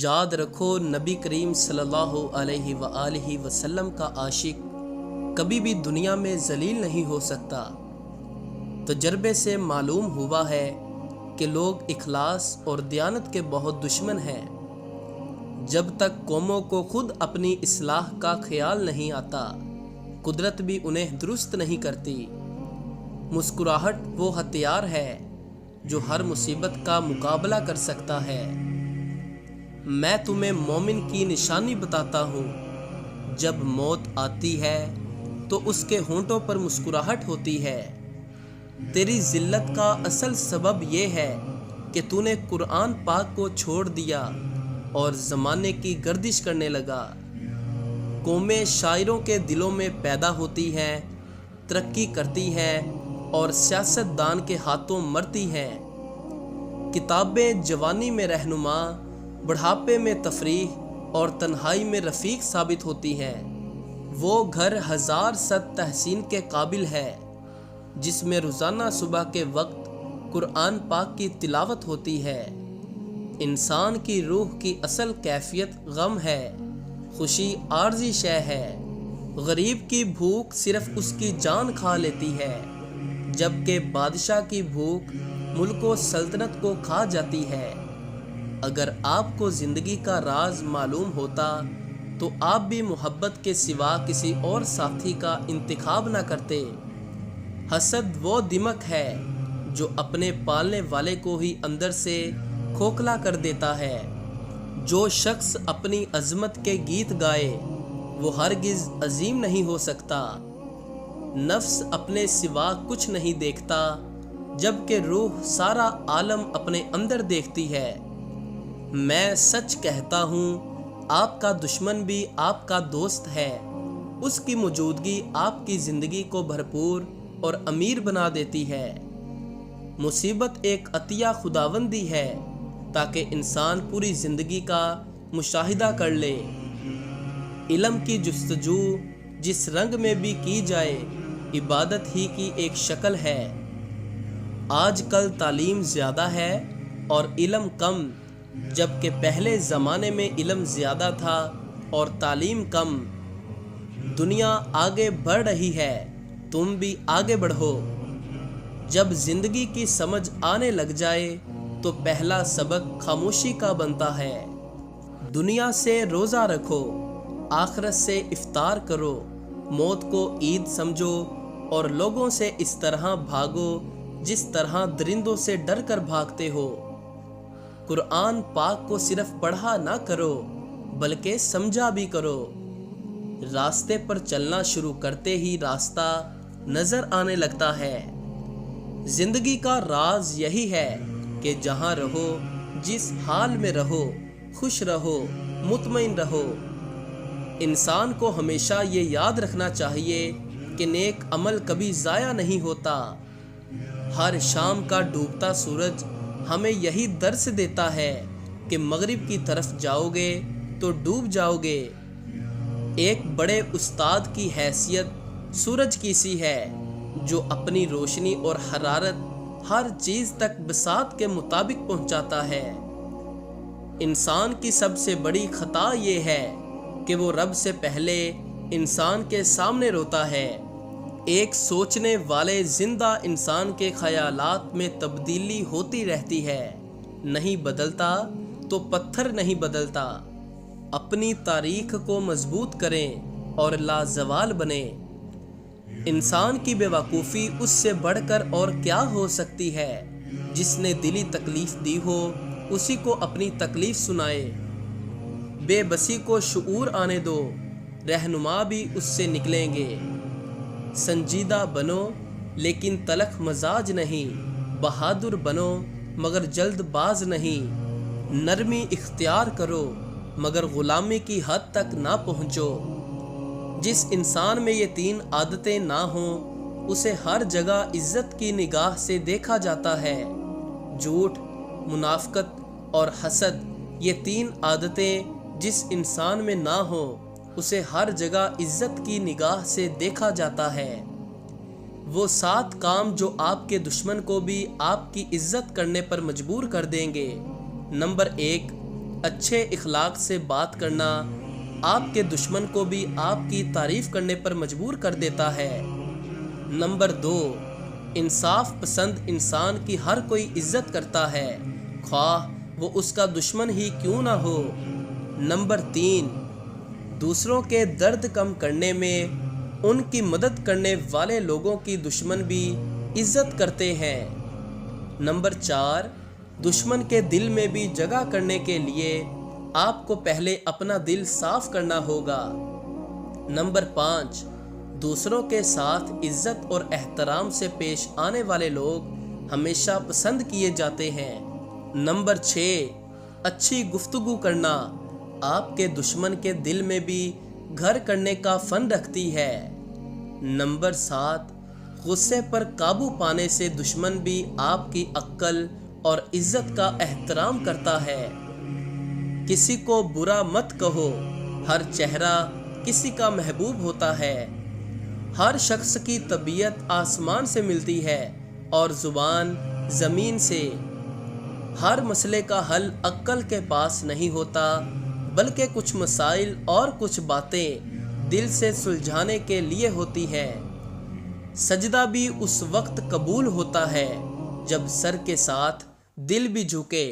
یاد رکھو، نبی کریم صلی اللہ علیہ وآلہ وسلم کا عاشق کبھی بھی دنیا میں ذلیل نہیں ہو سکتا۔ تجربے سے معلوم ہوا ہے کہ لوگ اخلاص اور دیانت کے بہت دشمن ہیں۔ جب تک قوموں کو خود اپنی اصلاح کا خیال نہیں آتا، قدرت بھی انہیں درست نہیں کرتی۔ مسکراہٹ وہ ہتھیار ہے جو ہر مصیبت کا مقابلہ کر سکتا ہے۔ میں تمہیں مومن کی نشانی بتاتا ہوں، جب موت آتی ہے تو اس کے ہونٹوں پر مسکراہٹ ہوتی ہے۔ تیری ذلت کا اصل سبب یہ ہے کہ تو نے قرآن پاک کو چھوڑ دیا اور زمانے کی گردش کرنے لگا۔ قومیں شاعروں کے دلوں میں پیدا ہوتی ہیں، ترقی کرتی ہیں اور سیاست دان کے ہاتھوں مرتی ہیں۔ کتابیں جوانی میں رہنما، بڑھاپے میں تفریح اور تنہائی میں رفیق ثابت ہوتی ہیں۔ وہ گھر ہزار صد تحسین کے قابل ہے جس میں روزانہ صبح کے وقت قرآن پاک کی تلاوت ہوتی ہے۔ انسان کی روح کی اصل کیفیت غم ہے، خوشی عارضی شے ہے۔ غریب کی بھوک صرف اس کی جان کھا لیتی ہے، جبکہ بادشاہ کی بھوک ملک و سلطنت کو کھا جاتی ہے۔ اگر آپ کو زندگی کا راز معلوم ہوتا تو آپ بھی محبت کے سوا کسی اور ساتھی کا انتخاب نہ کرتے۔ حسد وہ دمک ہے جو اپنے پالنے والے کو ہی اندر سے کھوکھلا کر دیتا ہے۔ جو شخص اپنی عظمت کے گیت گائے وہ ہرگز عظیم نہیں ہو سکتا۔ نفس اپنے سوا کچھ نہیں دیکھتا، جبکہ روح سارا عالم اپنے اندر دیکھتی ہے۔ میں سچ کہتا ہوں، آپ کا دشمن بھی آپ کا دوست ہے۔ اس کی موجودگی آپ کی زندگی کو بھرپور اور امیر بنا دیتی ہے۔ مصیبت ایک عطیہ خداوندی ہے تاکہ انسان پوری زندگی کا مشاہدہ کر لے۔ علم کی جستجو جس رنگ میں بھی کی جائے، عبادت ہی کی ایک شکل ہے۔ آج کل تعلیم زیادہ ہے اور علم کم، جبکہ پہلے زمانے میں علم زیادہ تھا اور تعلیم کم۔ دنیا آگے بڑھ رہی ہے، تم بھی آگے بڑھو۔ جب زندگی کی سمجھ آنے لگ جائے تو پہلا سبق خاموشی کا بنتا ہے۔ دنیا سے روزہ رکھو، آخرت سے افطار کرو، موت کو عید سمجھو اور لوگوں سے اس طرح بھاگو جس طرح درندوں سے ڈر کر بھاگتے ہو۔ قرآن پاک کو صرف پڑھا نہ کرو بلکہ سمجھا بھی کرو۔ راستے پر چلنا شروع کرتے ہی راستہ نظر آنے لگتا ہے۔ زندگی کا راز یہی ہے کہ جہاں رہو، جس حال میں رہو، خوش رہو، مطمئن رہو۔ انسان کو ہمیشہ یہ یاد رکھنا چاہیے کہ نیک عمل کبھی ضائع نہیں ہوتا۔ ہر شام کا ڈوبتا سورج ہمیں یہی درس دیتا ہے کہ مغرب کی طرف جاؤ گے تو ڈوب جاؤ گے۔ ایک بڑے استاد کی حیثیت سورج کی سی ہے جو اپنی روشنی اور حرارت ہر چیز تک بساط کے مطابق پہنچاتا ہے۔ انسان کی سب سے بڑی خطا یہ ہے کہ وہ رب سے پہلے انسان کے سامنے روتا ہے۔ ایک سوچنے والے زندہ انسان کے خیالات میں تبدیلی ہوتی رہتی ہے۔ نہیں بدلتا تو پتھر نہیں بدلتا۔ اپنی تاریخ کو مضبوط کریں اور لازوال بنیں۔ انسان کی بے وقوفی اس سے بڑھ کر اور کیا ہو سکتی ہے؟ جس نے دلی تکلیف دی ہو اسی کو اپنی تکلیف سنائے۔ بے بسی کو شعور آنے دو، رہنما بھی اس سے نکلیں گے۔ سنجیدہ بنو لیکن تلخ مزاج نہیں، بہادر بنو مگر جلد باز نہیں۔ نرمی اختیار کرو مگر غلامی کی حد تک نہ پہنچو۔ جس انسان میں یہ تین عادتیں نہ ہوں اسے ہر جگہ عزت کی نگاہ سے دیکھا جاتا ہے۔ جھوٹ، منافقت اور حسد، یہ تین عادتیں جس انسان میں نہ ہوں اسے ہر جگہ عزت کی نگاہ سے دیکھا جاتا ہے۔ وہ 7 کام جو آپ کے دشمن کو بھی آپ کی عزت کرنے پر مجبور کر دیں گے۔ نمبر 1، اچھے اخلاق سے بات کرنا آپ کے دشمن کو بھی آپ کی تعریف کرنے پر مجبور کر دیتا ہے۔ نمبر 2، انصاف پسند انسان کی ہر کوئی عزت کرتا ہے، خواہ وہ اس کا دشمن ہی کیوں نہ ہو۔ نمبر 3، دوسروں کے درد کم کرنے میں ان کی مدد کرنے والے لوگوں کی دشمن بھی عزت کرتے ہیں۔ نمبر 4، دشمن کے دل میں بھی جگہ کرنے کے لیے آپ کو پہلے اپنا دل صاف کرنا ہوگا۔ نمبر 5، دوسروں کے ساتھ عزت اور احترام سے پیش آنے والے لوگ ہمیشہ پسند کیے جاتے ہیں۔ نمبر 6، اچھی گفتگو کرنا آپ کے دشمن کے دل میں بھی گھر کرنے کا فن رکھتی ہے۔ نمبر 7، غصے پر قابو پانے سے دشمن بھی آپ کی عقل اور عزت کا احترام کرتا ہے۔ کسی کو برا مت کہو، ہر چہرہ کسی کا محبوب ہوتا ہے۔ ہر شخص کی طبیعت آسمان سے ملتی ہے اور زبان زمین سے۔ ہر مسئلے کا حل عقل کے پاس نہیں ہوتا، بلکہ کچھ مسائل اور کچھ باتیں دل سے سلجھانے کے لیے ہوتی ہیں۔ سجدہ بھی اس وقت قبول ہوتا ہے جب سر کے ساتھ دل بھی جھکے۔